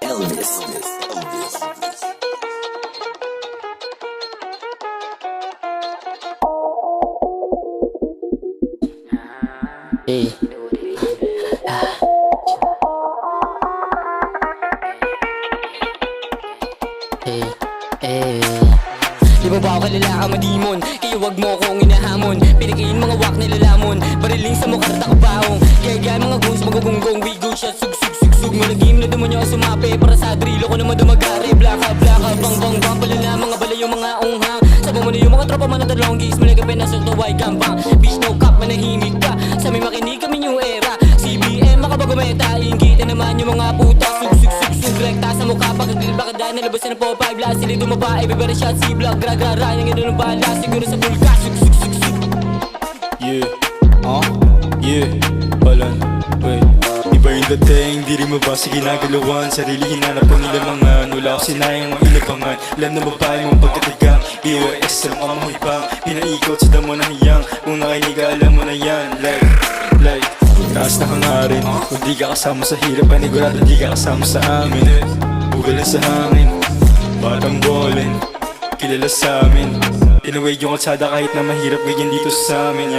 Elvis. Eh. Di mo ba ako kilala ka madimon? Kaya wag mo akong inahamon. Pinikiin mga wak nilalamon. Bariling sa mukha at ako baong. Gaya mga goons magugunggong. We go shot sug sug sug sug. Malagim na demonyo ang sumape. Para sa drilo ko naman dumagari. Blaka blaka bang bang bang. Pala na mga bala yung mga unghang. Sabi mo na yung mga tropa man na talonggis. Malaga pinasok to white gambang. Bitch no cap manahimik ka. Sa may makinig kami new era. CBM makabago meta. Inggitin naman yung mga puta. Sug sug sug sug. Rekta sa mukha. Pagkagilid baka dahil nalabas na po 5 last. Sili dumaba. Ibibera shot si vlog. Gra-gra-ra. Yung ganun ang bala. Siguro sa bulka. Sug sug sug sug. Yeah, yeah, balan, wait. Iba yung dating, di rin mabasa ginagalawan. Sarili hinanap ko nilamangan. Wala ko sinayang mga inabangan. Alam na babae mong pagkatigang. BOS sa mga mahibang. Pinaikot sa damo ng hiyang. Kung nakinig ka alam mo na yan. Like taas na ka nga rin. Kung di ka kasama sa hirap, panigurado di ka kasama sa amin. Bugal na sa hangin, batang bolin, kilala sa amin. Tinawid yung kalsada kahit na mahirap ganyan dito sa amin.